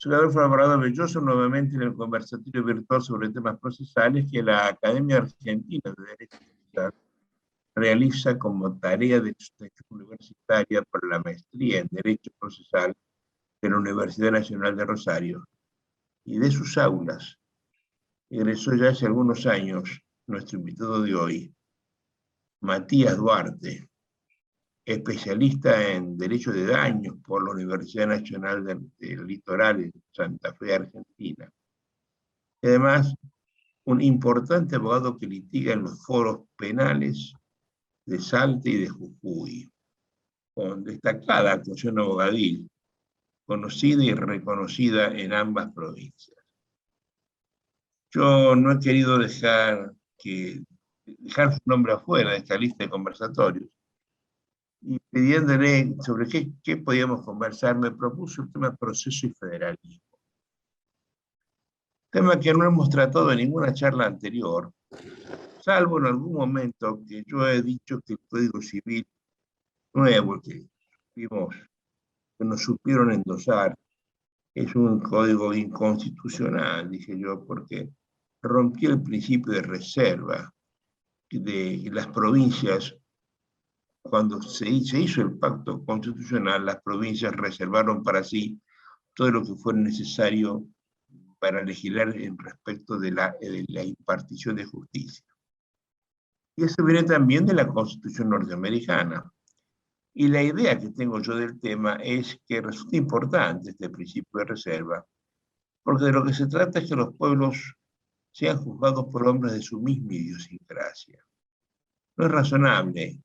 Soy Adolfo Alvarado Belloso, nuevamente en el conversatorio virtual sobre temas procesales que la Academia Argentina de Derecho Procesal realiza como tarea de extensión universitaria para la maestría en Derecho Procesal de la Universidad Nacional de Rosario. Y de sus aulas egresó ya hace algunos años nuestro invitado de hoy, Matías Duarte, especialista en Derecho de Daños por la Universidad Nacional del Litoral en Santa Fe, Argentina. Y además, un importante abogado que litiga en los foros penales de Salta y de Jujuy, con destacada actuación abogadil, conocida y reconocida en ambas provincias. Yo no he querido dejar su nombre afuera de esta lista de conversatorios, y pidiéndole sobre qué podíamos conversar, me propuso el tema proceso y federalismo. Tema que no hemos tratado en ninguna charla anterior, salvo en algún momento que yo he dicho que el Código Civil nuevo que vimos, que nos supieron endosar, es un código inconstitucional, dije yo, porque rompió el principio de reserva de las provincias. Cuando se hizo el pacto constitucional, las provincias reservaron para sí todo lo que fuera necesario para legislar en respecto de la impartición de justicia. Y eso viene también de la Constitución norteamericana. Y la idea que tengo yo del tema es que resulta importante este principio de reserva, porque de lo que se trata es que los pueblos sean juzgados por hombres de su misma idiosincrasia. No es razonable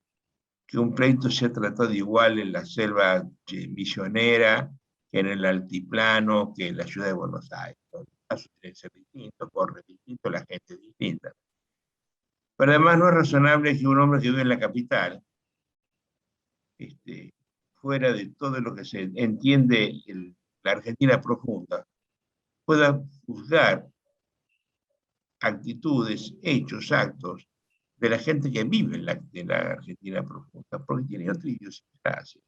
que un pleito sea tratado igual en la selva misionera, que en el altiplano, que en la ciudad de Buenos Aires. Los casos tienen que ser distintos, corre distinto, la gente es distinta. Pero además no es razonable que un hombre que vive en la capital, fuera de todo lo que se entiende la Argentina profunda, pueda juzgar actitudes, hechos, actos de la gente que vive en la Argentina profunda, porque tiene otra idiosincrasia.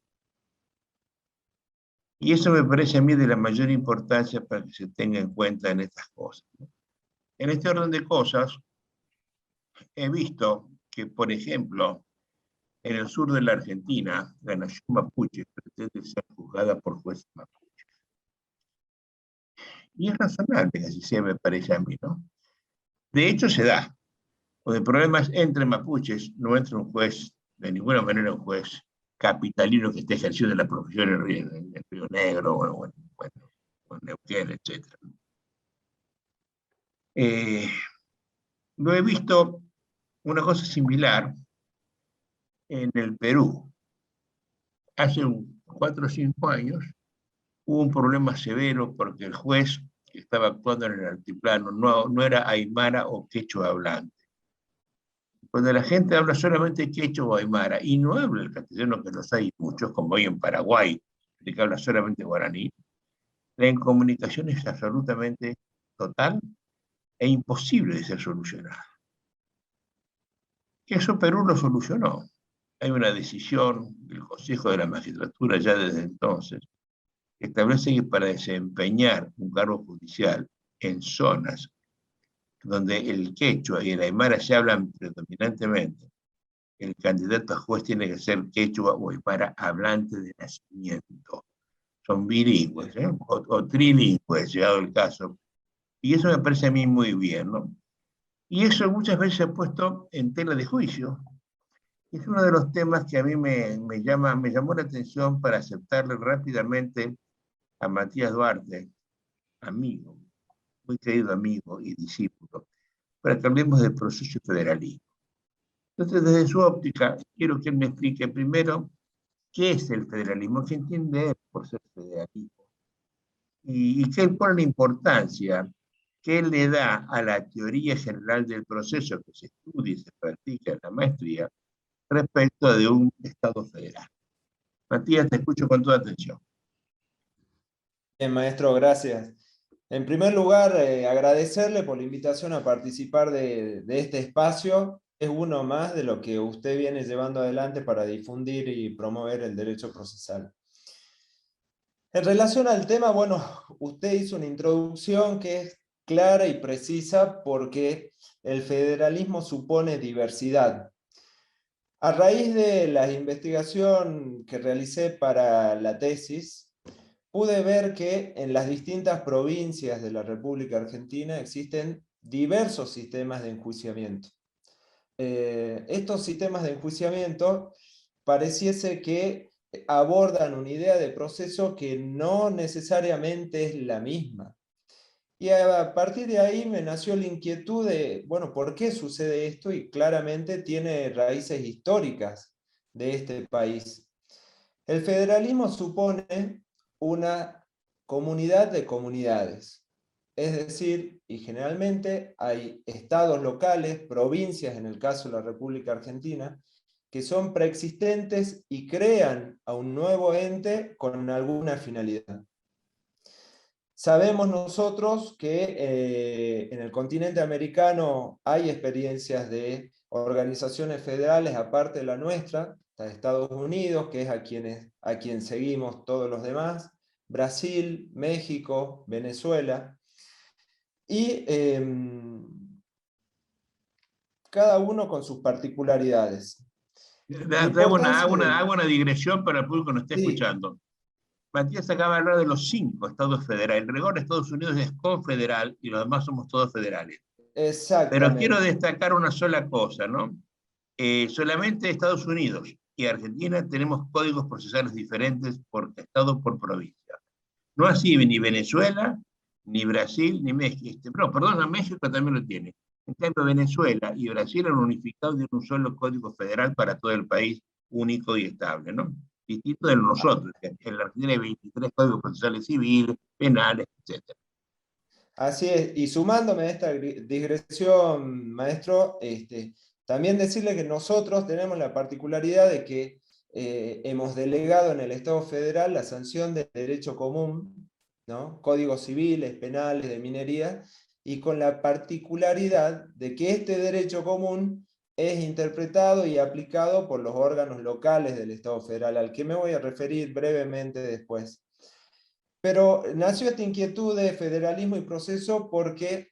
Y eso me parece a mí de la mayor importancia para que se tenga en cuenta en estas cosas. En este orden de cosas, he visto que, por ejemplo, en el sur de la Argentina, la nación mapuche pretende ser juzgada por jueces mapuches. Y es razonable que así sea, me parece a mí, ¿no? De hecho, se da. Porque el problema es entre mapuches, no entra un juez, de ninguna manera un juez capitalino que esté ejerciendo la profesión en Río Negro o en Neuquén, etc. Lo he visto una cosa similar en el Perú. Hace 4 o 5 años hubo un problema severo porque el juez que estaba actuando en el altiplano no era aymara o quechua hablante. Cuando la gente habla solamente quechua o aymara y no habla el castellano, que los hay muchos, como hay en Paraguay, de que habla solamente guaraní, la incomunicación es absolutamente total e imposible de ser solucionada. Eso Perú lo solucionó. Hay una decisión del Consejo de la Magistratura ya desde entonces que establece que para desempeñar un cargo judicial en zonas donde el quechua y el aymara se hablan predominantemente, el candidato a juez tiene que ser quechua o aymara hablante de nacimiento. Son bilingües, o trilingües, llegado el caso. Y eso me parece a mí muy bien, ¿no? Y eso muchas veces se ha puesto en tela de juicio. Es uno de los temas que a mí me llamó la atención para aceptarle rápidamente a Matías Duarte, amigo, muy querido amigo y discípulo, para que hablemos del proceso federalismo. Entonces, desde su óptica, quiero que él me explique primero qué es el federalismo, qué entiende él por ser federalismo, y cuál es la importancia que él le da a la teoría general del proceso que se estudia y se practica en la maestría respecto de un Estado federal. Matías, te escucho con toda atención. Bien, maestro, gracias. En primer lugar, agradecerle por la invitación a participar de este espacio. Es uno más de lo que usted viene llevando adelante para difundir y promover el derecho procesal. En relación al tema, bueno, usted hizo una introducción que es clara y precisa porque el federalismo supone diversidad. A raíz de la investigación que realicé para la tesis, pude ver que en las distintas provincias de la República Argentina existen diversos sistemas de enjuiciamiento. Estos sistemas de enjuiciamiento pareciese que abordan una idea de proceso que no necesariamente es la misma. Y a partir de ahí me nació la inquietud de, bueno, ¿por qué sucede esto? Y claramente tiene raíces históricas de este país. El federalismo supone una comunidad de comunidades. Es decir, y generalmente hay estados locales, provincias, en el caso de la República Argentina, que son preexistentes y crean a un nuevo ente con alguna finalidad. Sabemos nosotros que en el continente americano hay experiencias de organizaciones federales aparte de la nuestra, está Estados Unidos, que es a quien seguimos todos los demás, Brasil, México, Venezuela, y cada uno con sus particularidades. La importancia Hago una digresión para el público que nos esté Sí, escuchando. Matías acaba de hablar de los 5 estados federales. En rigor, Estados Unidos es confederal y los demás somos todos federales. Pero quiero exactamente. destacar una sola cosa, ¿no? Solamente Estados Unidos y Argentina tenemos códigos procesales diferentes por estado, por provincia. No así ni Venezuela, ni Brasil, ni México. No, perdón, México también lo tiene. En cambio, Venezuela y Brasil han unificado en un solo código federal para todo el país, único y estable, ¿no? Distinto de nosotros, que en la Argentina hay 23 códigos procesales civiles, penales, etc. Así es, y sumándome a esta digresión, maestro, también decirle que nosotros tenemos la particularidad de que hemos delegado en el Estado federal la sanción del derecho común, ¿no? Códigos civiles, penales, de minería, y con la particularidad de que este derecho común es interpretado y aplicado por los órganos locales del Estado federal, al que me voy a referir brevemente después. Pero nació esta inquietud de federalismo y proceso porque,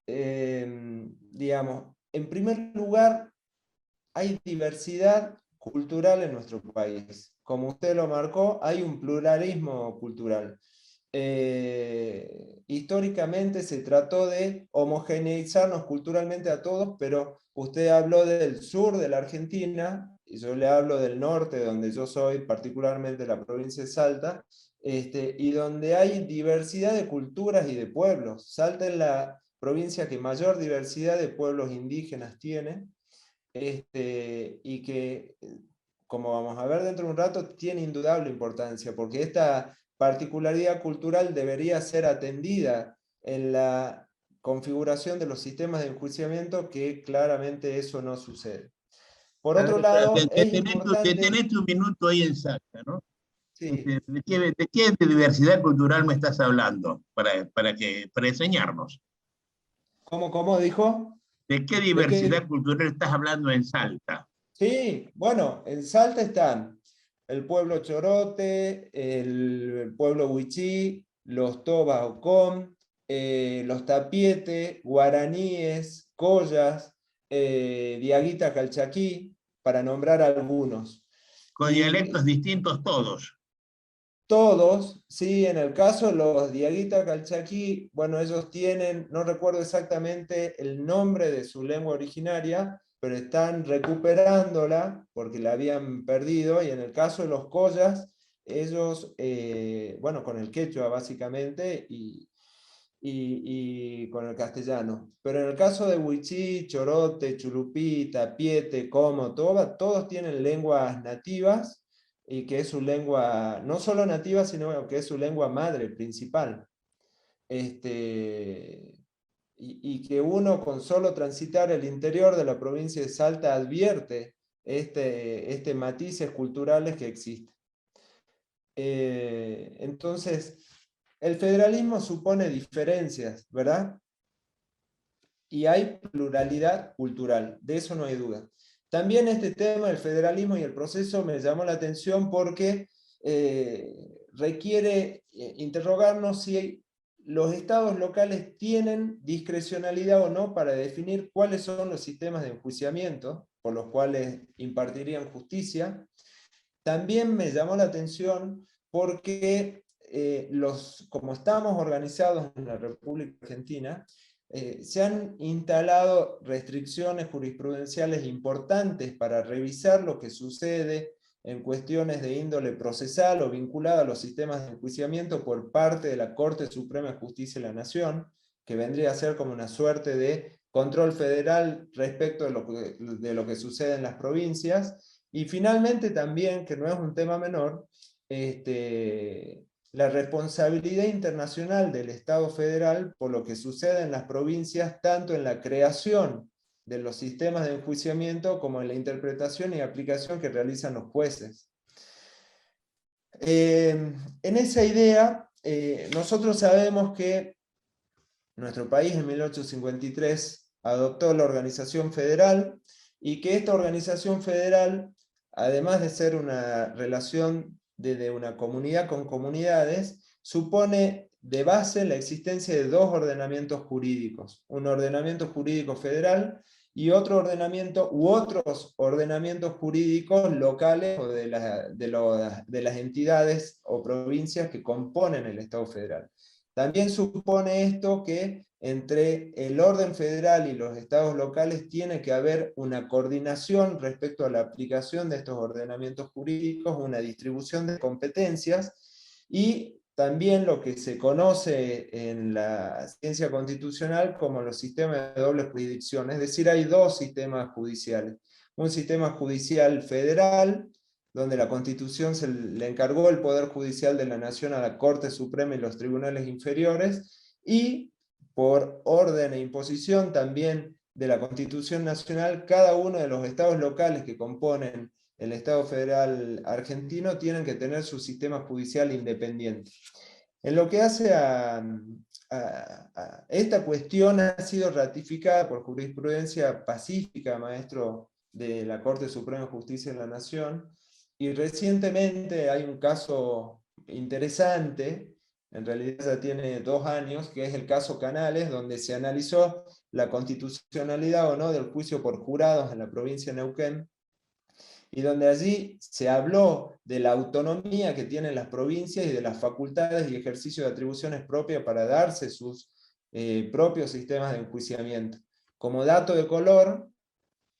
digamos, en primer lugar, hay diversidad cultural en nuestro país. Como usted lo marcó, hay un pluralismo cultural. Históricamente se trató de homogeneizarnos culturalmente a todos, pero usted habló del sur de la Argentina, y yo le hablo del norte, donde yo soy, particularmente la provincia de Salta, y donde hay diversidad de culturas y de pueblos. Salta es la provincia que mayor diversidad de pueblos indígenas tiene, y que, como vamos a ver dentro de un rato, tiene indudable importancia, porque esta particularidad cultural debería ser atendida en la configuración de los sistemas de enjuiciamiento, que claramente eso no sucede. Por A ver, otro espérate, lado, es importante, detenete un minuto ahí en Salta, ¿no? sí, De qué diversidad cultural me estás hablando para enseñarnos? ¿cómo dijo? ¿De qué ¿De qué? diversidad cultural estás hablando en Salta? Sí, bueno, en Salta están el pueblo Chorote, el pueblo Huichí, los Toba Ocom, los Tapiete, guaraníes, collas, Diaguita Calchaquí, para nombrar algunos. Con dialectos Y distintos todos. todos, sí, en el caso de los Diaguita Calchaquí, bueno, ellos tienen, no recuerdo exactamente el nombre de su lengua originaria, pero están recuperándola porque la habían perdido, y en el caso de los Collas, ellos, bueno, con el quechua básicamente y con el castellano. Pero en el caso de Huichí, Chorote, Chulupí, Tapiete, Como, Toba, todos tienen lenguas nativas y que es su lengua, no solo nativa, sino que es su lengua madre principal. Y que uno con solo transitar el interior de la provincia de Salta advierte matices culturales que existen. Entonces, el federalismo supone diferencias, ¿verdad? Y hay pluralidad cultural, de eso no hay duda. También este tema del federalismo y el proceso me llamó la atención porque requiere interrogarnos si los estados locales tienen discrecionalidad o no para definir cuáles son los sistemas de enjuiciamiento por los cuales impartirían justicia. También me llamó la atención porque como estamos organizados en la República Argentina, se han instalado restricciones jurisprudenciales importantes para revisar lo que sucede en cuestiones de índole procesal o vinculada a los sistemas de enjuiciamiento por parte de la Corte Suprema de Justicia de la Nación, que vendría a ser como una suerte de control federal respecto de lo que sucede en las provincias. Y finalmente también, que no es un tema menor, la responsabilidad internacional del Estado federal por lo que sucede en las provincias, tanto en la creación de los sistemas de enjuiciamiento como en la interpretación y aplicación que realizan los jueces. En esa idea, nosotros sabemos que nuestro país en 1853 adoptó la organización federal y que esta organización federal, además de ser una relación de una comunidad con comunidades, supone de base la existencia de dos ordenamientos jurídicos, un ordenamiento jurídico federal y otro ordenamiento u otros ordenamientos jurídicos locales o de las entidades o provincias que componen el Estado federal. También supone esto que entre el orden federal y los estados locales tiene que haber una coordinación respecto a la aplicación de estos ordenamientos jurídicos, una distribución de competencias y también lo que se conoce en la ciencia constitucional como los sistemas de doble jurisdicción, es decir, hay dos sistemas judiciales. Un sistema judicial federal, donde la Constitución le encargó el Poder Judicial de la Nación a la Corte Suprema y los tribunales inferiores, y por orden e imposición también de la Constitución Nacional, cada uno de los estados locales que componen el Estado Federal argentino tienen que tener su sistema judicial independiente. En lo que hace a esta cuestión ha sido ratificada por jurisprudencia pacífica, maestro, de la Corte Suprema de Justicia de la Nación, y recientemente hay un caso interesante, en realidad ya tiene 2 años, que es el caso Canales, donde se analizó la constitucionalidad o no del juicio por jurados en la provincia de Neuquén, y donde allí se habló de la autonomía que tienen las provincias y de las facultades y ejercicio de atribuciones propias para darse sus propios sistemas de enjuiciamiento. Como dato de color,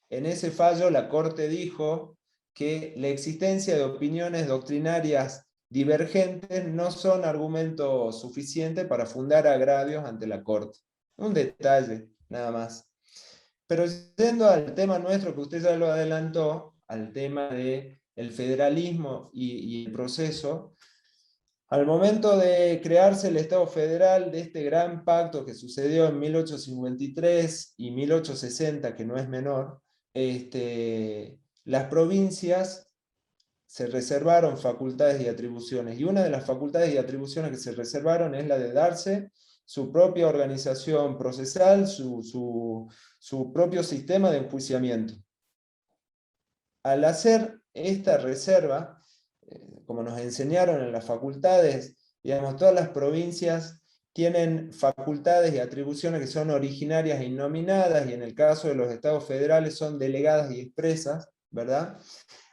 en ese fallo la Corte dijo que la existencia de opiniones doctrinarias divergentes no son argumento suficiente para fundar agravios ante la Corte. Un detalle, nada más. Pero yendo al tema nuestro, que usted ya lo adelantó, al tema del federalismo y el proceso, al momento de crearse el Estado federal, de este gran pacto que sucedió en 1853 y 1860, que no es menor, las provincias se reservaron facultades y atribuciones, y una de las facultades y atribuciones que se reservaron es la de darse su propia organización procesal, su propio sistema de enjuiciamiento. Al hacer esta reserva, como nos enseñaron en las facultades, digamos, todas las provincias tienen facultades y atribuciones que son originarias e innominadas, y en el caso de los estados federales son delegadas y expresas, ¿verdad?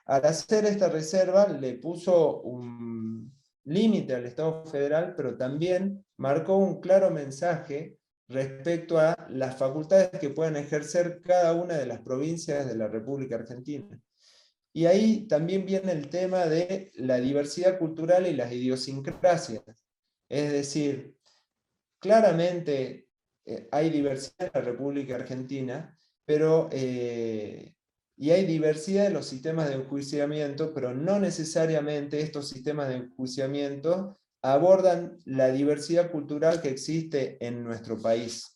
Al hacer esta reserva le puso un límite al Estado federal, pero también marcó un claro mensaje respecto a las facultades que pueden ejercer cada una de las provincias de la República Argentina. Y ahí también viene el tema de la diversidad cultural y las idiosincrasias. Es decir, claramente hay diversidad en la República Argentina, pero y hay diversidad de los sistemas de enjuiciamiento, pero no necesariamente estos sistemas de enjuiciamiento abordan la diversidad cultural que existe en nuestro país.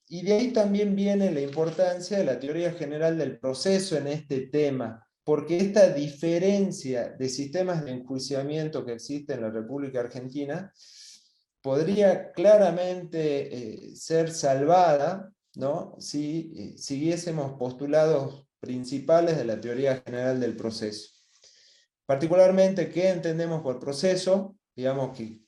Y de ahí también viene la importancia de la teoría general del proceso en este tema, porque esta diferencia de sistemas de enjuiciamiento que existe en la República Argentina podría claramente ser salvada, ¿no?, si siguiésemos postulados principales de la teoría general del proceso. Particularmente, ¿qué entendemos por proceso? Digamos que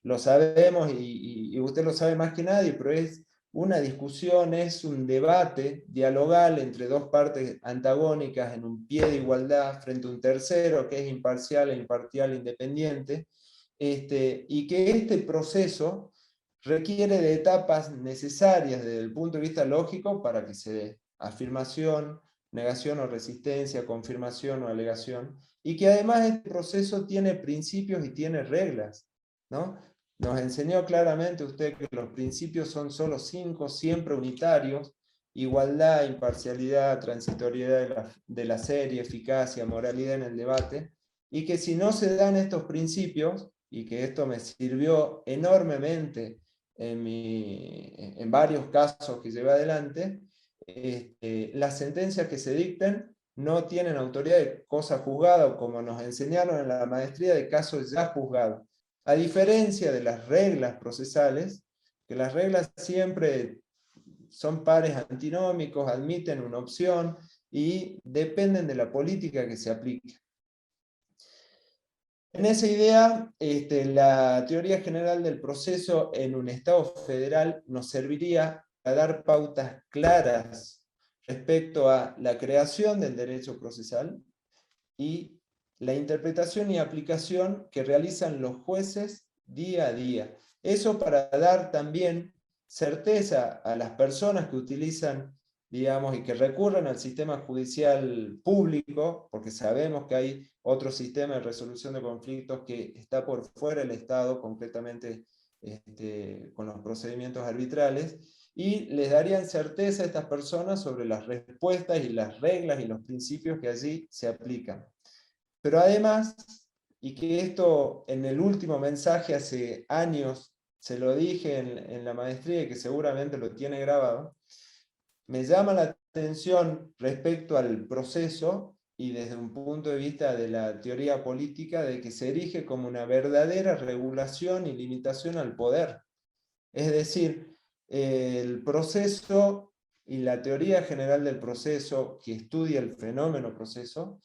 lo sabemos y usted lo sabe más que nadie, pero es una discusión, es un debate dialogal entre dos partes antagónicas en un pie de igualdad frente a un tercero que es imparcial e imparcial independiente, y que este proceso requiere de etapas necesarias desde el punto de vista lógico para que se dé afirmación, negación o resistencia, confirmación o alegación, y que además este proceso tiene principios y tiene reglas, ¿no? Nos enseñó claramente usted que los principios son solo 5, siempre unitarios: igualdad, imparcialidad, transitoriedad de la serie, eficacia, moralidad en el debate, y que si no se dan estos principios, y que esto me sirvió enormemente en varios casos que llevé adelante, las sentencias que se dicten no tienen autoridad de cosa juzgada, o como nos enseñaron en la maestría, de casos ya juzgados. A diferencia de las reglas procesales, que las reglas siempre son pares antinómicos, admiten una opción y dependen de la política que se aplique. En esa idea, la teoría general del proceso en un Estado federal nos serviría para dar pautas claras respecto a la creación del derecho procesal y la interpretación y aplicación que realizan los jueces día a día. Eso para dar también certeza a las personas que utilizan, digamos, y que recurren al sistema judicial público, porque sabemos que hay otro sistema de resolución de conflictos que está por fuera del Estado, concretamente con los procedimientos arbitrales, y les darían certeza a estas personas sobre las respuestas y las reglas y los principios que allí se aplican. Pero además, y que esto en el último mensaje hace años se lo dije en la maestría y que seguramente lo tiene grabado, me llama la atención respecto al proceso y desde un punto de vista de la teoría política, de que se erige como una verdadera regulación y limitación al poder. Es decir, el proceso y la teoría general del proceso, que estudia el fenómeno proceso,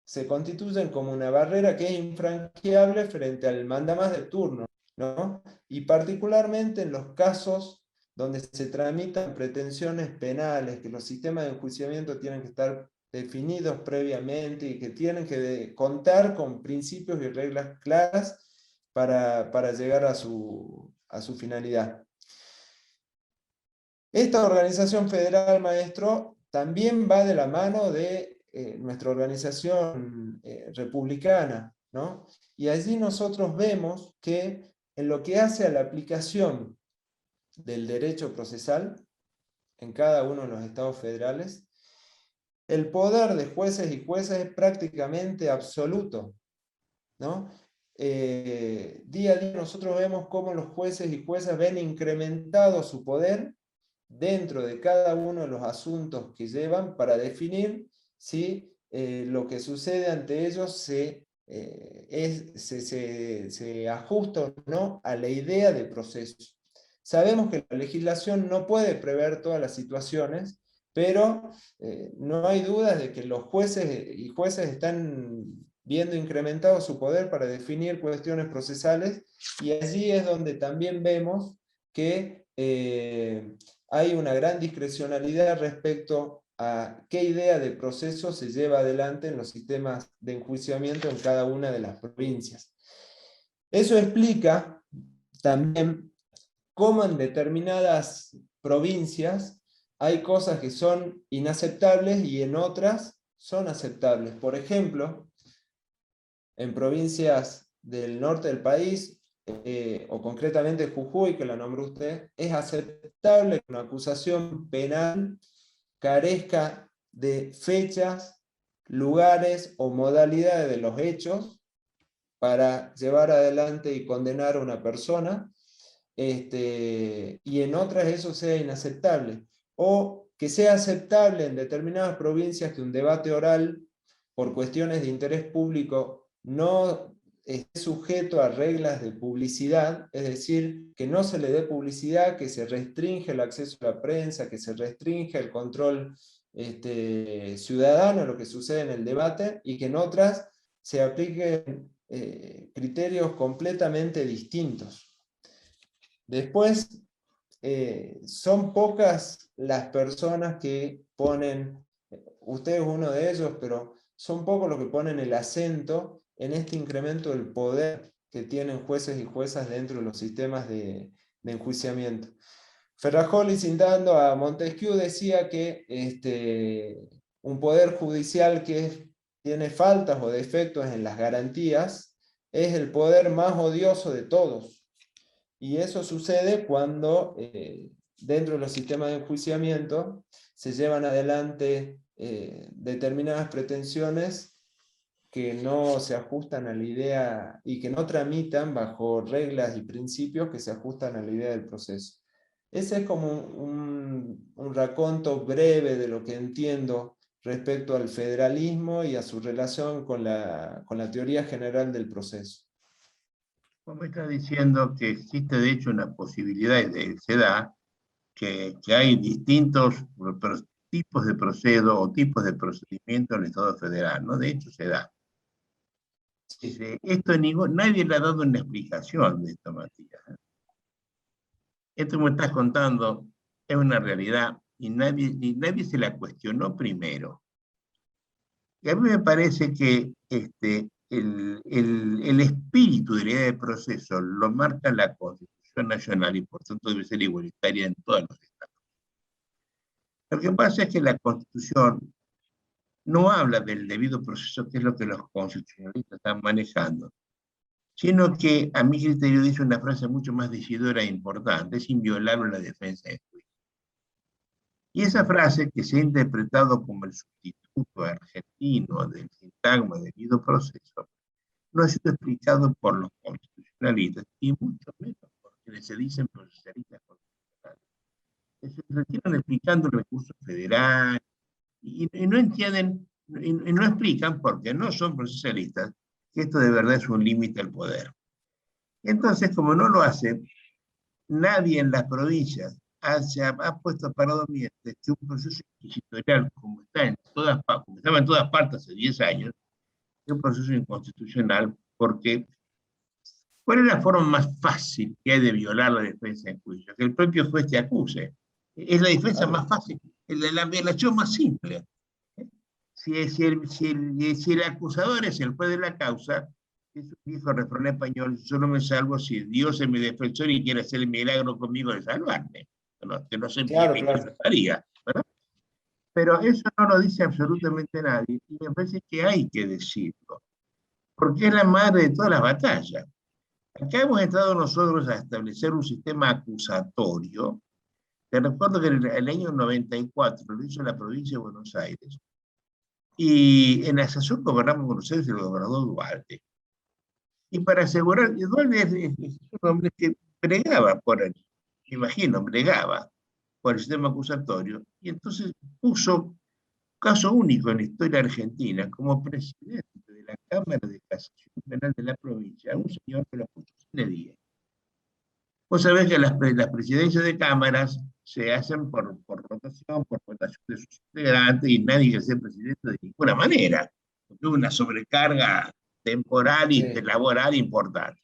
se constituyen como una barrera que es infranqueable frente al mandamás de turno, ¿no? Y particularmente en los casos donde se tramitan pretensiones penales, que los sistemas de enjuiciamiento tienen que estar definidos previamente y que tienen que contar con principios y reglas claras para llegar a su finalidad. Esta organización federal, maestro, también va de la mano de nuestra organización republicana, ¿no? Y allí nosotros vemos que en lo que hace a la aplicación del derecho procesal en cada uno de los estados federales, el poder de jueces y jueces es prácticamente absoluto, ¿no? Día a día nosotros vemos cómo los jueces y juezas ven incrementado su poder dentro de cada uno de los asuntos que llevan para definir si lo que sucede ante ellos se ajusta o no a la idea de proceso. Sabemos que la legislación no puede prever todas las situaciones, pero no hay dudas de que los jueces y jueces están viendo incrementado su poder para definir cuestiones procesales, y allí es donde también vemos que hay una gran discrecionalidad respecto a qué idea de proceso se lleva adelante en los sistemas de enjuiciamiento en cada una de las provincias. Eso explica también cómo en determinadas provincias hay cosas que son inaceptables y en otras son aceptables. Por ejemplo, en provincias del norte del país, o concretamente Jujuy, que la nombró usted, es aceptable que una acusación penal carezca de fechas, lugares o modalidades de los hechos para llevar adelante y condenar a una persona, y en otras eso sea inaceptable, o que sea aceptable en determinadas provincias que un debate oral por cuestiones de interés público no esté sujeto a reglas de publicidad, es decir, que no se le dé publicidad, que se restringe el acceso a la prensa, que se restringe el control ciudadano lo que sucede en el debate, y que en otras se apliquen criterios completamente distintos. Después, son pocas las personas que ponen, usted es uno de ellos, pero son pocos los que ponen el acento en este incremento del poder que tienen jueces y juezas dentro de los sistemas de enjuiciamiento. Ferrajoli, citando a Montesquieu, decía que un poder judicial que tiene faltas o defectos en las garantías es el poder más odioso de todos. Y eso sucede cuando dentro de los sistemas de enjuiciamiento se llevan adelante determinadas pretensiones que no se ajustan a la idea y que no tramitan bajo reglas y principios que se ajustan a la idea del proceso. Ese es como un raconto breve de lo que entiendo respecto al federalismo y a su relación con la teoría general del proceso. Como está diciendo que existe de hecho una posibilidad, se da, que hay distintos tipos de proceso o tipos de procedimiento en el Estado federal, ¿no? De hecho se da. Dice, esto nadie le ha dado una explicación de esto, Matías. Esto que me estás contando es una realidad y nadie se la cuestionó primero. Y a mí me parece que el espíritu de la idea de proceso lo marca la Constitución Nacional y por tanto debe ser igualitaria en todos los estados. Lo que pasa es que la Constitución no habla del debido proceso, que es lo que los constitucionalistas están manejando, sino que a mi criterio dice una frase mucho más decidora e importante: es inviolable la defensa de juicio. Y esa frase, que se ha interpretado como el sustituto argentino del sintagma debido proceso, no ha sido explicado por los constitucionalistas, y mucho menos por quienes se dicen procesalistas constitucionales. Se retiran explicando el recurso federal, y no entienden, y no explican, porque no son procesalistas, que esto de verdad es un límite al poder. Y entonces, como no lo hacen, nadie en las provincias ha puesto parado miente que un proceso inquisitorial, como estaba en todas partes hace 10 años, es un proceso inconstitucional, porque ¿cuál es la forma más fácil que hay de violar la defensa en juicio? Que el propio juez te acuse. Es la defensa más fácil, es la violación más simple. Si el acusador es el juez de la causa, es un viejo refrán español: yo no me salvo si Dios es mi defensor y quiere hacer el milagro conmigo de salvarme. Que no sé Claro, qué claro. haría, ¿verdad? Pero eso no lo dice absolutamente nadie, y me parece que hay que decirlo, porque es la madre de todas las batallas. Acá hemos entrado nosotros a establecer un sistema acusatorio. Te recuerdo que en el año 94 lo hizo la provincia de Buenos Aires, y en Azazú gobernamos Buenos Aires y lo gobernador Duarte. Y para asegurar, Duarte es un hombre que bregaba por el, me imagino, bregaba por el sistema acusatorio, y entonces puso, caso único en la historia argentina, como presidente de la Cámara de Casación Penal de la provincia, a un señor que lo puso sin día. Vos sabés que las presidencias de cámaras se hacen por rotación, por votación de sus integrantes, y nadie quiere ser presidente de ninguna manera, porque es una sobrecarga temporal y Sí. laboral importante.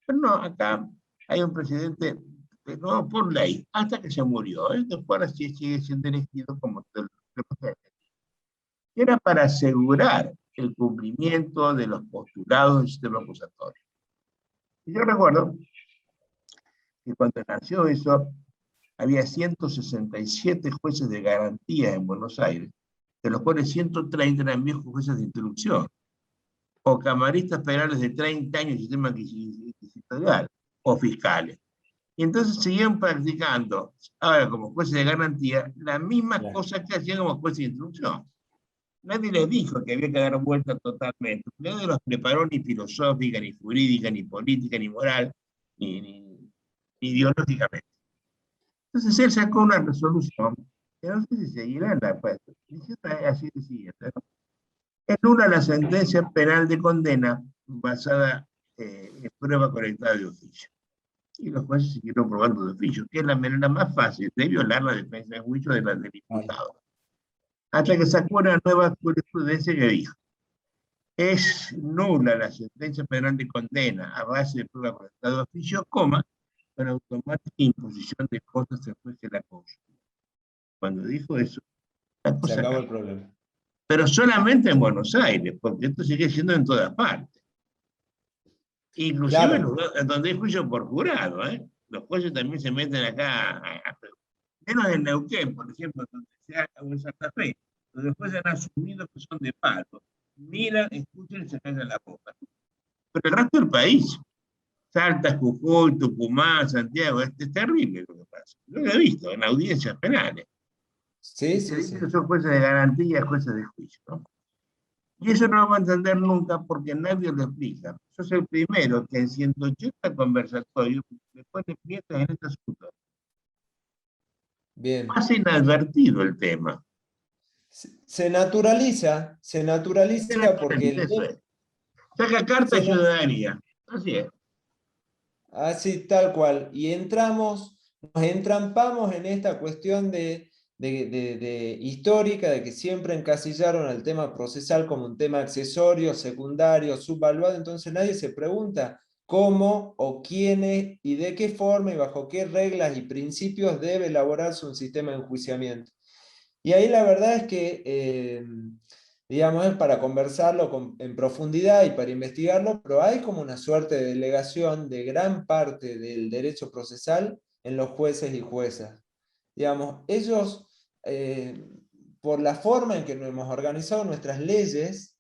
Pero no, acá hay un presidente, no por ley, hasta que se murió. Después ahora sí sigue siendo elegido como presidente. Y era para asegurar el cumplimiento de los postulados del sistema acusatorio. Y yo recuerdo que cuando nació eso, había 167 jueces de garantía en Buenos Aires, de los cuales 130 eran viejos jueces de instrucción, o camaristas federales de 30 años de sistema inquisitorial, o fiscales. Y entonces seguían practicando, ahora como jueces de garantía, la misma cosa que hacían como jueces de instrucción. Nadie les dijo que había que dar vuelta totalmente. Nadie los preparó ni filosófica, ni jurídica, ni política, ni moral, ni ideológicamente. Entonces él sacó una resolución, que no sé si seguirá en la puesta, así de siguiente, ¿no? Anula la sentencia penal de condena basada en prueba colectada de oficio. Y los jueces siguieron probando de oficio, que es la manera más fácil de violar la defensa de juicio del imputado. hasta que sacó una nueva jurisprudencia que dijo: es nula la sentencia penal de condena a base de prueba por estado de oficio, coma, con automática imposición de cosas después de la causa. Cuando dijo eso, la Se cosa acabó el cambió. problema. Pero solamente en Buenos Aires, porque esto sigue siendo en todas partes. Inclusive Claro, en donde hay juicio por jurado, ¿eh? Los jueces también se meten acá, menos en Neuquén, por ejemplo, donde se haga en Santa Fe, donde los jueces han asumido que son de palo. Miran, escuchan y se callan la boca. Pero el resto del país, Salta, Jujuy, Tucumán, Santiago, es terrible lo que pasa. Yo lo he visto en audiencias penales. sí, Y se sí, dice que sí. son jueces de garantía, jueces de juicio, ¿no? Y eso no lo va a entender nunca porque nadie lo explica. Yo soy el primero que en 180 conversatorios me pone piezas en este asunto. Bien. Pasa inadvertido el tema. Se naturaliza porque el Eso tema, es. Saca carta de se na- ciudadanía. Así es. así tal cual. Y nos entrampamos en esta cuestión de histórica, de que siempre encasillaron al tema procesal como un tema accesorio, secundario, subvaluado. Entonces nadie se pregunta cómo o quiénes y de qué forma y bajo qué reglas y principios debe elaborarse un sistema de enjuiciamiento. Y ahí la verdad es que, digamos, es para conversarlo en profundidad y para investigarlo, pero hay como una suerte de delegación de gran parte del derecho procesal en los jueces y juezas. Digamos, ellos, por la forma en que nos hemos organizado nuestras leyes,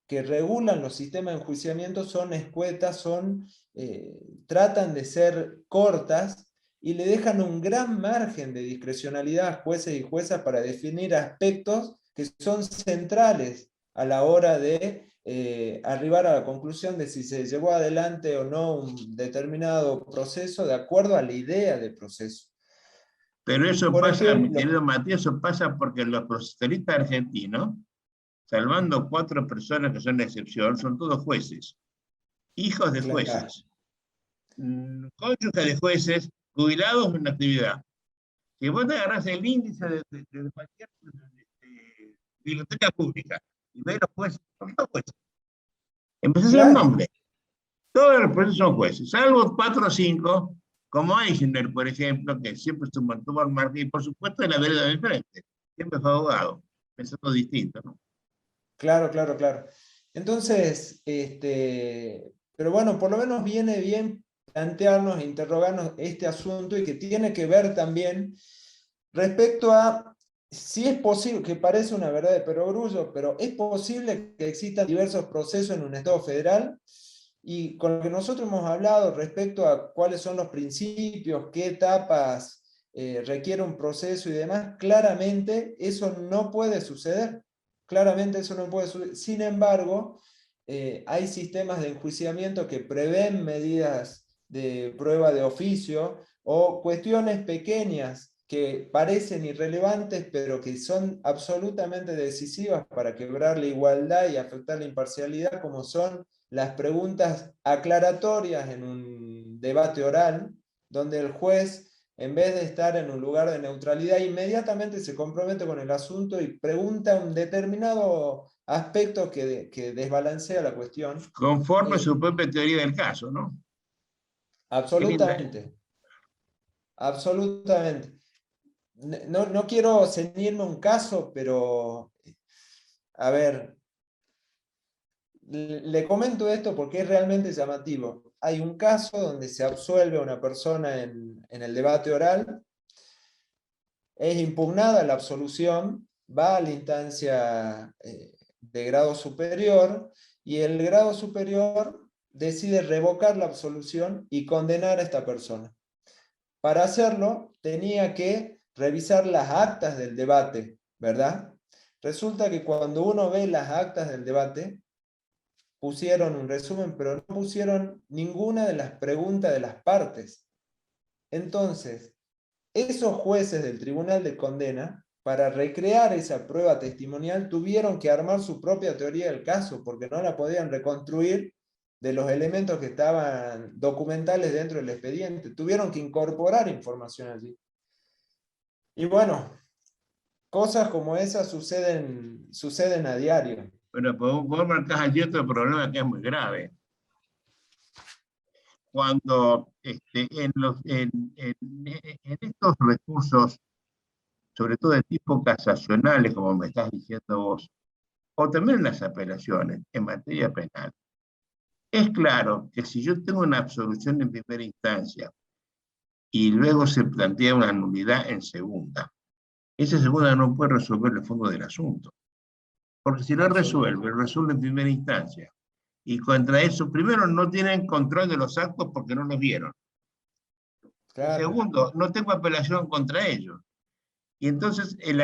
que regulan los sistemas de enjuiciamiento son escuetas, tratan de ser cortas y le dejan un gran margen de discrecionalidad a jueces y juezas para definir aspectos que son centrales a la hora de arribar a la conclusión de si se llevó adelante o no un determinado proceso de acuerdo a la idea de proceso. Pero eso Por pasa, mi ejemplo, querido Matías, eso pasa porque los procesalistas argentinos, salvando 4 personas que son la excepción, son todos jueces, hijos de claro, jueces, cónyuges de jueces, jubilados en la actividad. Si vos te agarrás el índice de cualquier biblioteca pública y ves los jueces, son todos jueces. Empezás a hacer un claro, nombre. Todos los jueces son jueces, salvo 4 o 5, como Eichner, por ejemplo, que siempre se mantuvo al margen, y por supuesto en la vereda del frente, siempre fue abogado, pensando distinto, ¿no? claro, claro, claro. Entonces, pero bueno, por lo menos viene bien plantearnos e interrogarnos este asunto y que tiene que ver también respecto a si es posible, que parece una verdad de perogrullo, pero es posible que existan diversos procesos en un Estado federal y con lo que nosotros hemos hablado respecto a cuáles son los principios, qué etapas requiere un proceso y demás, claramente eso no puede suceder. Claramente eso no puede suceder. Sin embargo, hay sistemas de enjuiciamiento que prevén medidas de prueba de oficio o cuestiones pequeñas que parecen irrelevantes, pero que son absolutamente decisivas para quebrar la igualdad y afectar la imparcialidad, como son las preguntas aclaratorias en un debate oral, donde el juez, en vez de estar en un lugar de neutralidad, inmediatamente se compromete con el asunto y pregunta un determinado aspecto que desbalancea la cuestión. Conforme a Eh, su propia teoría del caso, ¿no? Qué linda. absolutamente, absolutamente. No, no quiero ceñirme a un caso, pero a ver, le comento esto porque es realmente llamativo. Hay un caso donde se absuelve a una persona en el debate oral, es impugnada la absolución, va a la instancia de grado superior y el grado superior decide revocar la absolución y condenar a esta persona. Para hacerlo, tenía que revisar las actas del debate, ¿verdad? Resulta que cuando uno ve las actas del debate, pusieron un resumen, pero no pusieron ninguna de las preguntas de las partes. Entonces, esos jueces del Tribunal de Condena, para recrear esa prueba testimonial, tuvieron que armar su propia teoría del caso, porque no la podían reconstruir de los elementos que estaban documentales dentro del expediente. Tuvieron que incorporar información allí. Y bueno, cosas como esas suceden a diario. Pero vos marcás allí otro problema que es muy grave. Cuando en estos recursos, sobre todo de tipo casacionales, como me estás diciendo vos, o también en las apelaciones en materia penal, es claro que si yo tengo una absolución en primera instancia y luego se plantea una nulidad en segunda, esa segunda no puede resolver el fondo del asunto. Porque si no resuelve en primera instancia. Y contra eso, primero, no tienen control de los actos porque no los vieron. Y Claro, segundo, no tengo apelación contra ellos. Y entonces el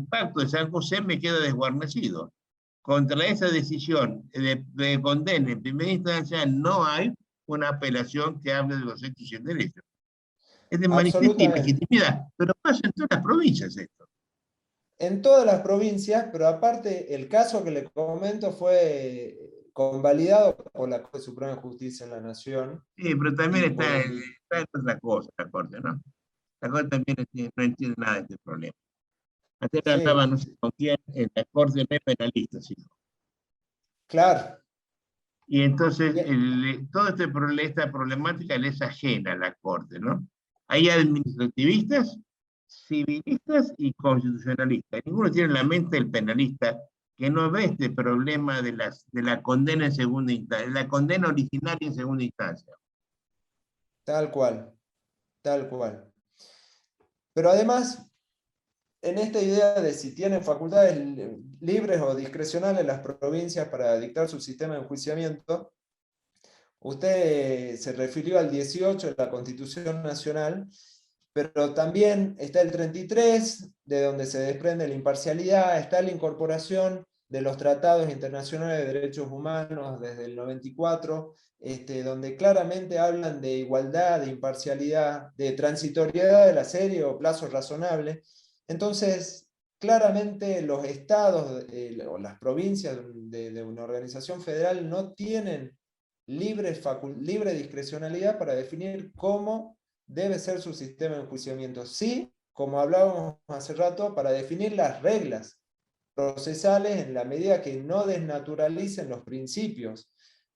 pacto de San José me queda desguarnecido. Contra esa decisión de condena en primera instancia no hay una apelación que hable de los hechos y el derecho. Es de manifiesta absolutamente. ilegitimidad, pero pasa en todas las provincias esto. En todas las provincias, pero aparte el caso que le comento fue convalidado por la Corte Suprema de Justicia de la Nación Sí, pero también y por el... está en otra cosa la Corte, ¿no? La Corte también no entiende nada de este problema. Antes andaba no sé Sí, con quién, en la Corte no hay penalistas, hijo. claro. Y entonces Bien, todo esta problemática le es ajena a la Corte, ¿no? Hay administrativistas, civilistas y constitucionalistas. Ninguno tiene en la mente el penalista que no ve este problema de la condena en segunda instancia, la condena originaria en segunda instancia. tal cual, tal cual. Pero además, en esta idea de si tienen facultades libres o discrecionales las provincias para dictar su sistema de enjuiciamiento, usted se refirió al 18 de la Constitución Nacional, pero también está el 33, de donde se desprende la imparcialidad, está la incorporación de los tratados internacionales de derechos humanos desde el 94, donde claramente hablan de igualdad, de imparcialidad, de transitoriedad de la serie o plazo razonable. Entonces, claramente los estados o las provincias de una organización federal no tienen libre discrecionalidad para definir cómo debe ser su sistema de enjuiciamiento. Sí, como hablábamos hace rato, para definir las reglas procesales en la medida que no desnaturalicen los principios.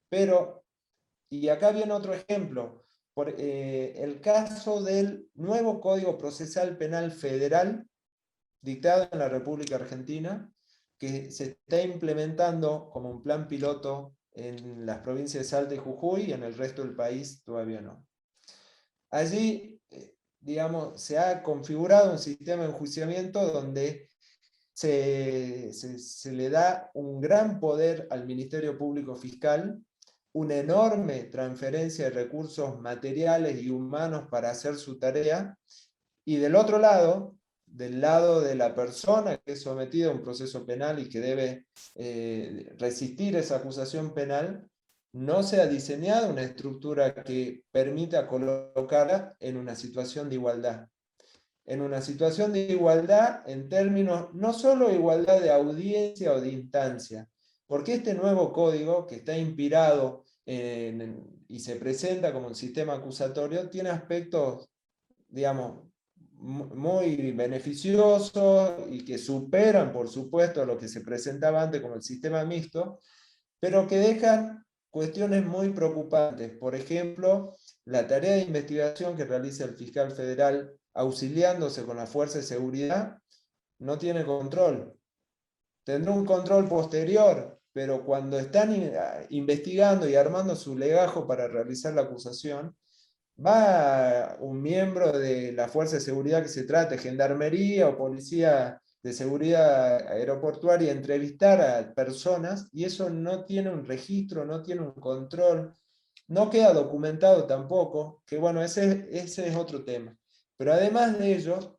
Pero, y acá viene otro ejemplo, por el caso del nuevo Código Procesal Penal Federal dictado en la República Argentina, que se está implementando como un plan piloto en las provincias de Salta y Jujuy y en el resto del país todavía no. Allí, digamos, se ha configurado un sistema de enjuiciamiento donde se le da un gran poder al Ministerio Público Fiscal, una enorme transferencia de recursos materiales y humanos para hacer su tarea, y del otro lado, del lado de la persona que es sometida a un proceso penal y que debe resistir esa acusación penal, no se ha diseñado una estructura que permita colocarla en una situación de igualdad. En una situación de igualdad en términos no solo igualdad de audiencia o de instancia, porque este nuevo código que está inspirado y se presenta como un sistema acusatorio tiene aspectos, digamos, muy beneficiosos y que superan, por supuesto, lo que se presentaba antes como el sistema mixto, pero que dejan cuestiones muy preocupantes. Por ejemplo, la tarea de investigación que realiza el fiscal federal auxiliándose con la fuerza de seguridad no tiene control. Tendrá un control posterior, pero cuando están investigando y armando su legajo para realizar la acusación, va un miembro de la fuerza de seguridad que se trate, gendarmería o policía de seguridad aeroportuaria, a entrevistar a personas y eso no tiene un registro, no tiene un control, no queda documentado tampoco, que bueno, ese es otro tema. Pero además de ello,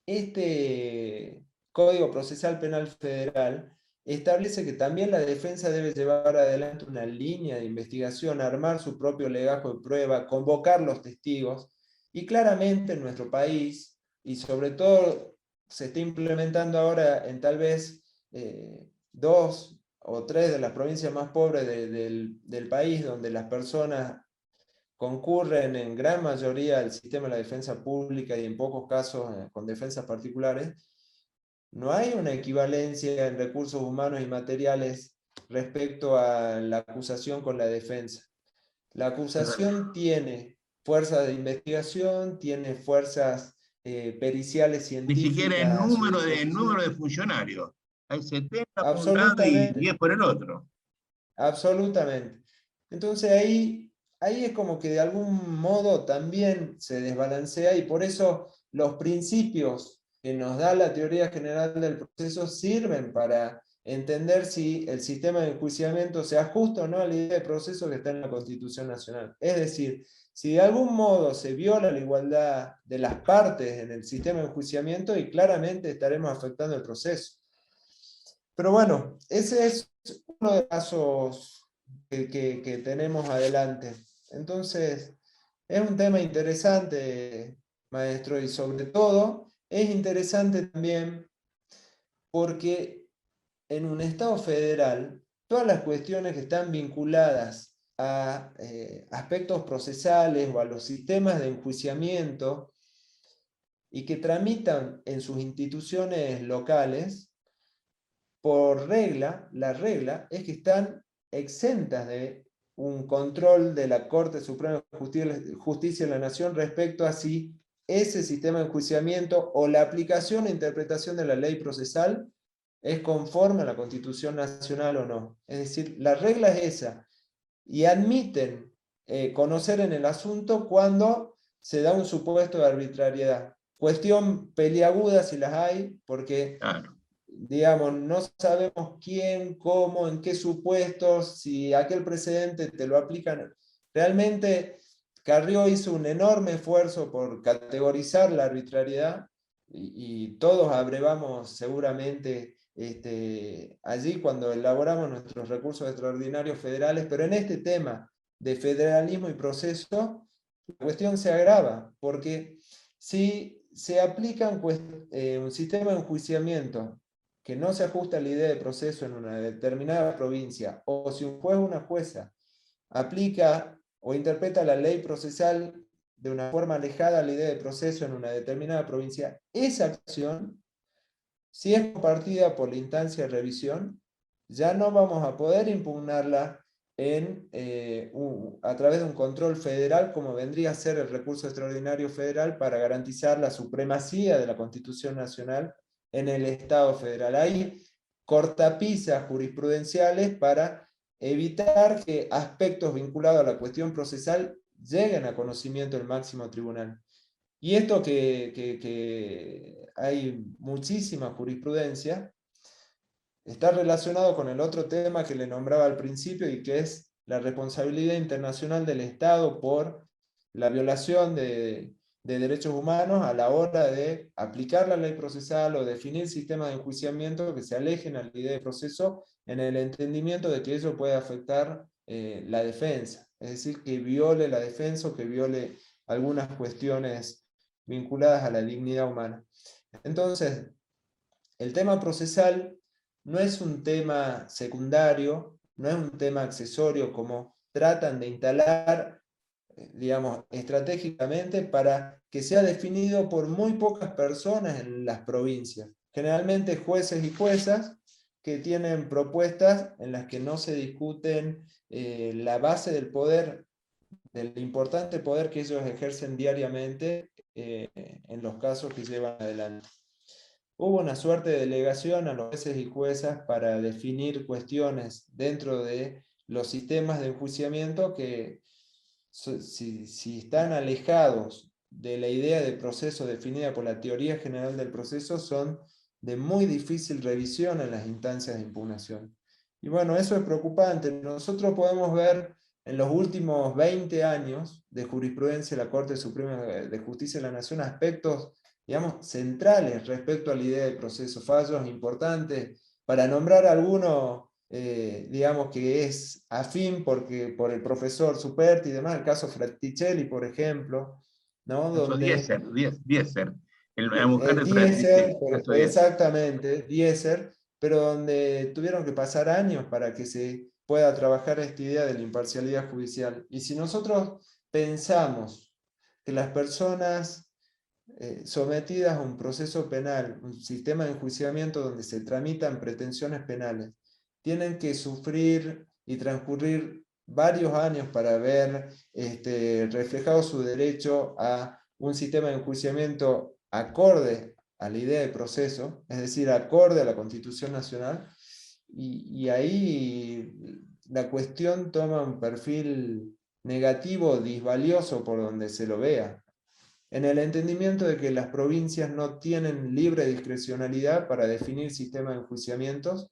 este Código Procesal Penal Federal establece que también la defensa debe llevar adelante una línea de investigación, armar su propio legajo de prueba, convocar los testigos, y claramente en nuestro país, y sobre todo se está implementando ahora en tal vez 2 o 3 de las provincias más pobres del país, donde las personas concurren en gran mayoría al sistema de la defensa pública y en pocos casos con defensas particulares, no hay una equivalencia en recursos humanos y materiales respecto a la acusación con la defensa. La acusación tiene fuerzas de investigación, tiene fuerzas periciales Ni siquiera científicas a su el disposición. número de funcionarios. Hay 70 por un lado y Absolutamente, 10 por el otro. absolutamente. Entonces ahí es como que de algún modo también se desbalancea y por eso los principios que nos da la teoría general del proceso sirven para entender si el sistema de enjuiciamiento se ajusta o no a la idea de proceso que está en la Constitución Nacional. Es decir, si de algún modo se viola la igualdad de las partes en el sistema de enjuiciamiento y claramente estaremos afectando el proceso. Pero bueno, ese es uno de los casos que tenemos adelante. Entonces, es un tema interesante, maestro, y sobre todo es interesante también porque en un Estado federal, todas las cuestiones que están vinculadas a aspectos procesales o a los sistemas de enjuiciamiento y que tramitan en sus instituciones locales, por regla, la regla es que están exentas de un control de la Corte Suprema de Justicia de la Nación respecto a si ese sistema de enjuiciamiento o la aplicación e interpretación de la ley procesal es conforme a la Constitución Nacional o no. Es decir, la regla es esa. Y admiten conocer en el asunto cuando se da un supuesto de arbitrariedad. Cuestión peliaguda si las hay, porque Claro. digamos, no sabemos quién, cómo, en qué supuestos, si aquel precedente te lo aplican. Realmente Carrió hizo un enorme esfuerzo por categorizar la arbitrariedad y todos abrevamos seguramente allí cuando elaboramos nuestros recursos extraordinarios federales, pero en este tema de federalismo y proceso, la cuestión se agrava, porque si se aplica un sistema de enjuiciamiento que no se ajusta a la idea de proceso en una determinada provincia, o si un juez o una jueza aplica o interpreta la ley procesal de una forma alejada a la idea de proceso en una determinada provincia, esa acción, si es compartida por la instancia de revisión, ya no vamos a poder impugnarla a través de un control federal, como vendría a ser el recurso extraordinario federal para garantizar la supremacía de la Constitución Nacional en el Estado federal. Hay cortapisas jurisprudenciales para evitar que aspectos vinculados a la cuestión procesal lleguen a conocimiento del máximo tribunal. Y esto que hay muchísima jurisprudencia, está relacionado con el otro tema que le nombraba al principio y que es la responsabilidad internacional del Estado por la violación de derechos humanos a la hora de aplicar la ley procesal o definir sistemas de enjuiciamiento que se alejen a la idea de proceso en el entendimiento de que ello puede afectar la defensa, es decir, que viole la defensa o que viole algunas cuestiones vinculadas a la dignidad humana. Entonces, el tema procesal no es un tema secundario, no es un tema accesorio como tratan de instalar, digamos, estratégicamente para que sea definido por muy pocas personas en las provincias. Generalmente jueces y juezas que tienen propuestas en las que no se discuten la base del poder, del importante poder que ellos ejercen diariamente en los casos que llevan adelante. Hubo una suerte de delegación a los jueces y juezas para definir cuestiones dentro de los sistemas de enjuiciamiento que, si están alejados de la idea de proceso definida por la teoría general del proceso, son de muy difícil revisión en las instancias de impugnación. Y bueno, eso es preocupante. Nosotros podemos ver en los últimos 20 años de jurisprudencia de la Corte Suprema de Justicia de la Nación aspectos, digamos, centrales respecto a la idea de proceso, fallos importantes. Para nombrar alguno, digamos, que es afín por el profesor Superti y demás, el caso Fratticelli, por ejemplo, ¿no? Caso Donde Dieser, la mujer de Dieser, Fraticelli, caso Dieser. exactamente, Dieser, pero donde tuvieron que pasar años para que se pueda trabajar esta idea de la imparcialidad judicial. Y si nosotros pensamos que las personas sometidas a un proceso penal, un sistema de enjuiciamiento donde se tramitan pretensiones penales, tienen que sufrir y transcurrir varios años para ver reflejado su derecho a un sistema de enjuiciamiento acorde a la idea de proceso, es decir, acorde a la Constitución Nacional, y ahí la cuestión toma un perfil negativo, disvalioso por donde se lo vea, en el entendimiento de que las provincias no tienen libre discrecionalidad para definir sistemas de enjuiciamientos,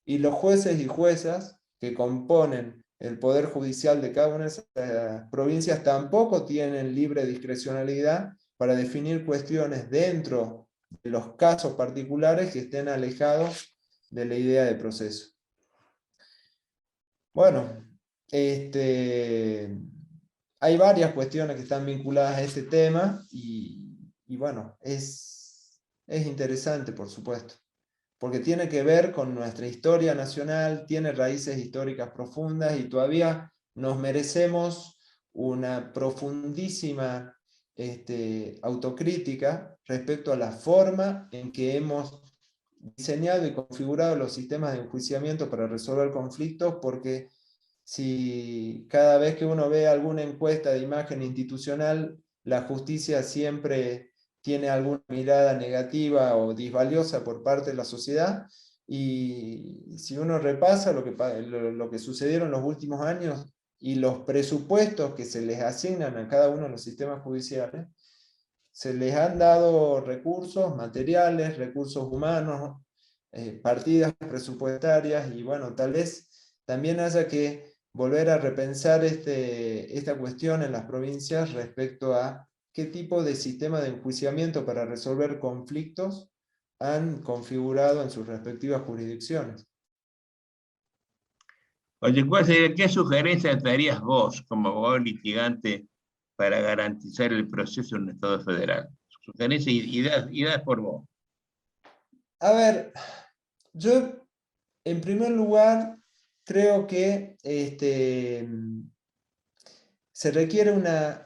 y los jueces y juezas que componen el poder judicial de cada una de esas provincias tampoco tienen libre discrecionalidad para definir cuestiones dentro de los casos particulares que estén alejados de la idea de proceso. Bueno, hay varias cuestiones que están vinculadas a este tema y bueno, es interesante, por supuesto, porque tiene que ver con nuestra historia nacional, tiene raíces históricas profundas y todavía nos merecemos una profundísima autocrítica respecto a la forma en que hemos diseñado y configurado los sistemas de enjuiciamiento para resolver conflictos, porque si cada vez que uno ve alguna encuesta de imagen institucional, la justicia siempre tiene alguna mirada negativa o disvaliosa por parte de la sociedad, y si uno repasa lo que sucedieron en los últimos años y los presupuestos que se les asignan a cada uno de los sistemas judiciales, se les han dado recursos materiales, recursos humanos, partidas presupuestarias, y bueno, tal vez también haya que volver a repensar esta cuestión en las provincias respecto a qué tipo de sistema de enjuiciamiento para resolver conflictos han configurado en sus respectivas jurisdicciones. Oye, ¿qué sugerencias darías vos como abogado litigante para garantizar el proceso en un Estado federal? Sugerencias y ideas por vos. A ver, yo en primer lugar creo que se requiere una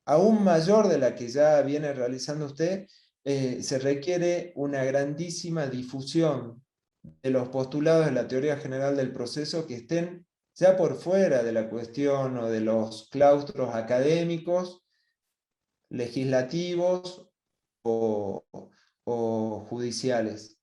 aún mayor de la que ya viene realizando usted, se requiere una grandísima difusión de los postulados de la teoría general del proceso que estén ya por fuera de la cuestión o de los claustros académicos, legislativos o judiciales.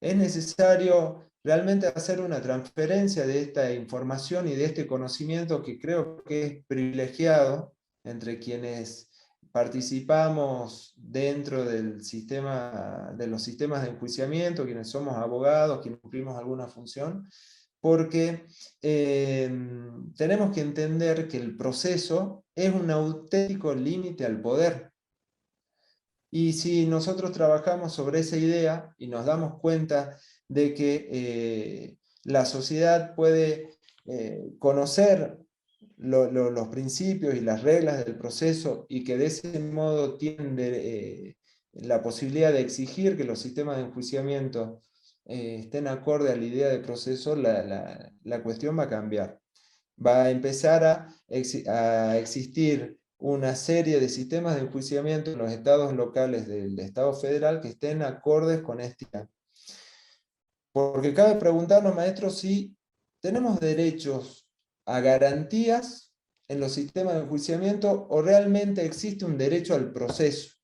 Es necesario realmente hacer una transferencia de esta información y de este conocimiento que creo que es privilegiado entre quienes participamos dentro del sistema, de los sistemas de enjuiciamiento, quienes somos abogados, quienes cumplimos alguna función, porque tenemos que entender que el proceso es un auténtico límite al poder. Y si nosotros trabajamos sobre esa idea y nos damos cuenta de que la sociedad puede conocer los principios y las reglas del proceso, y que de ese modo tiene la posibilidad de exigir que los sistemas de enjuiciamiento estén acorde a la idea de proceso, la cuestión va a cambiar. Va a empezar a existir una serie de sistemas de enjuiciamiento en los estados locales del Estado federal que estén acordes con este. Porque cabe preguntarnos, maestro, si tenemos derechos a garantías en los sistemas de enjuiciamiento o realmente existe un derecho al proceso,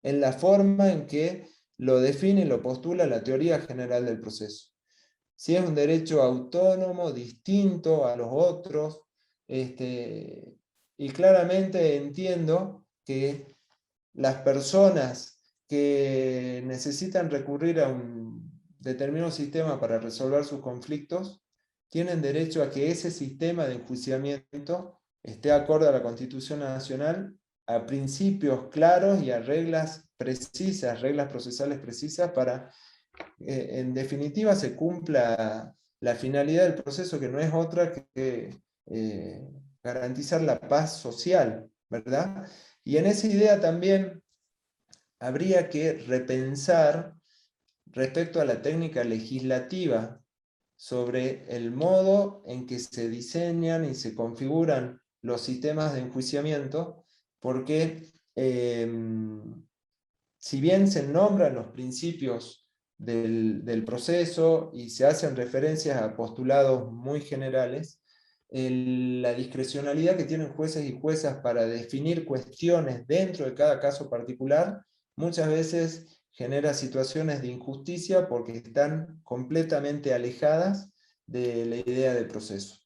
en la forma en que lo define y lo postula la teoría general del proceso. Si es un derecho autónomo, distinto a los otros, y claramente entiendo que las personas que necesitan recurrir a un determinado sistema para resolver sus conflictos tienen derecho a que ese sistema de enjuiciamiento esté acorde a la Constitución Nacional, a principios claros y a reglas precisas, reglas procesales precisas para en definitiva se cumpla la finalidad del proceso, que no es otra que garantizar la paz social, ¿verdad? Y en esa idea también habría que repensar respecto a la técnica legislativa sobre el modo en que se diseñan y se configuran los sistemas de enjuiciamiento, porque si bien se nombran los principios del proceso y se hacen referencias a postulados muy generales, la discrecionalidad que tienen jueces y juezas para definir cuestiones dentro de cada caso particular, muchas veces genera situaciones de injusticia porque están completamente alejadas de la idea del proceso.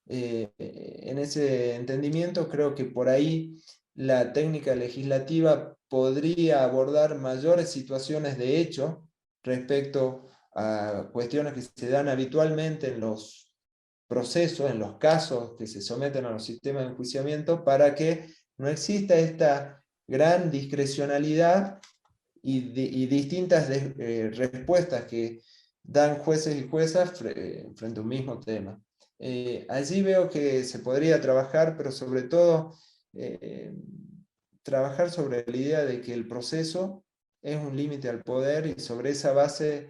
En ese entendimiento creo que por ahí la técnica legislativa podría abordar mayores situaciones de hecho respecto a cuestiones que se dan habitualmente en los procesos, en los casos que se someten a los sistemas de enjuiciamiento, para que no exista esta gran discrecionalidad y distintas respuestas que dan jueces y juezas frente a un mismo tema. Allí veo que se podría trabajar, pero sobre todo trabajar sobre la idea de que el proceso es un límite al poder y sobre esa base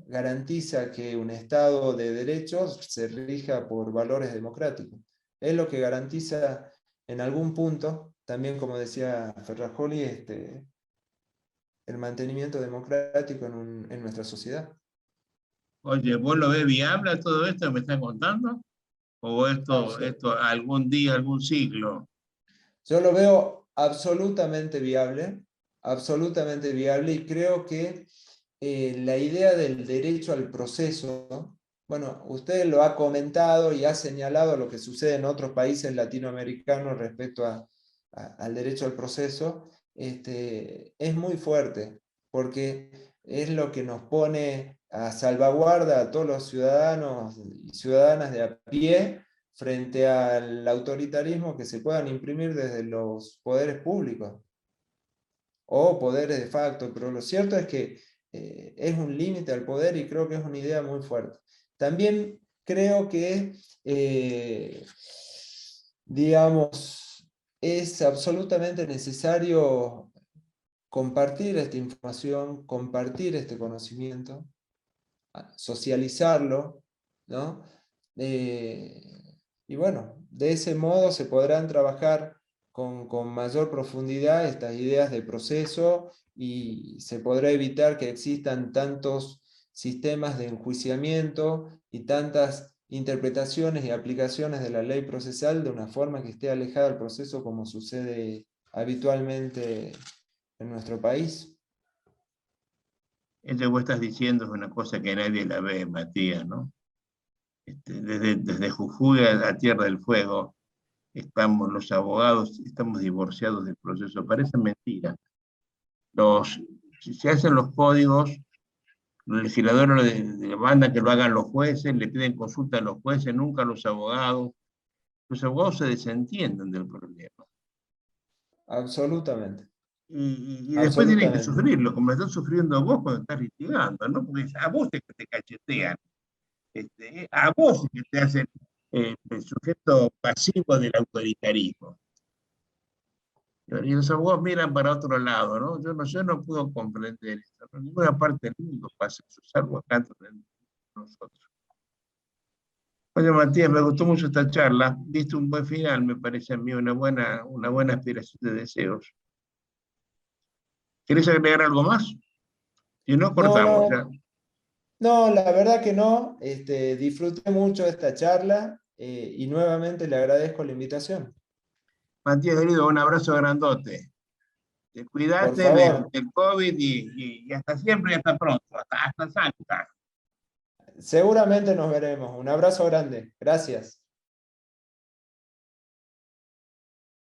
garantiza que un Estado de derechos se rija por valores democráticos. Es lo que garantiza en algún punto, también como decía Ferrajoli, el mantenimiento democrático en nuestra sociedad. Oye, ¿vos lo ves viable todo esto que me están contando? ¿O esto algún día, algún siglo? Yo lo veo absolutamente viable, y creo que la idea del derecho al proceso, bueno, usted lo ha comentado y ha señalado lo que sucede en otros países latinoamericanos respecto al derecho al proceso, es muy fuerte, porque es lo que nos pone a salvaguarda a todos los ciudadanos y ciudadanas de a pie frente al autoritarismo que se puedan imprimir desde los poderes públicos o poderes de facto, pero lo cierto es que es un límite al poder y creo que es una idea muy fuerte. También creo que, digamos, es absolutamente necesario compartir esta información, compartir este conocimiento, socializarlo, ¿no? Y bueno, de ese modo se podrán trabajar con mayor profundidad estas ideas de proceso y se podrá evitar que existan tantos sistemas de enjuiciamiento y tantas interpretaciones y aplicaciones de la ley procesal de una forma que esté alejada del proceso como sucede habitualmente en nuestro país. Esto que vos estás diciendo es una cosa que nadie la ve, Matías, ¿no? Desde Jujuy a Tierra del Fuego, los abogados, estamos divorciados del proceso. Parece mentira. Si se hacen los códigos, los legisladores le mandan que lo hagan los jueces, le piden consulta a los jueces, nunca a los abogados. Los abogados se desentienden del problema. Absolutamente, Y después tienen que absolutamente. sufrirlo, como lo están sufriendo vos cuando estás litigando, ¿no? Porque a vos es que te cachetean, a vos es que te hacen el sujeto pasivo del autoritarismo. Y los abogados miran para otro lado, ¿no? Yo no puedo comprender esto. ¿No? En ninguna parte del mundo pasa eso, salvo acá entre nosotros. Oye, Matías, me gustó mucho esta charla. Diste un buen final, me parece a mí, una buena aspiración de deseos. ¿Querés agregar algo más? Si no, No, cortamos ya. no, no, la verdad que no. Disfruté mucho de esta charla y nuevamente le agradezco la invitación. Matías, querido, un abrazo grandote. Por Cuídate favor, del COVID y hasta siempre y hasta pronto. Hasta Santa. seguramente nos veremos. Un abrazo grande. Gracias.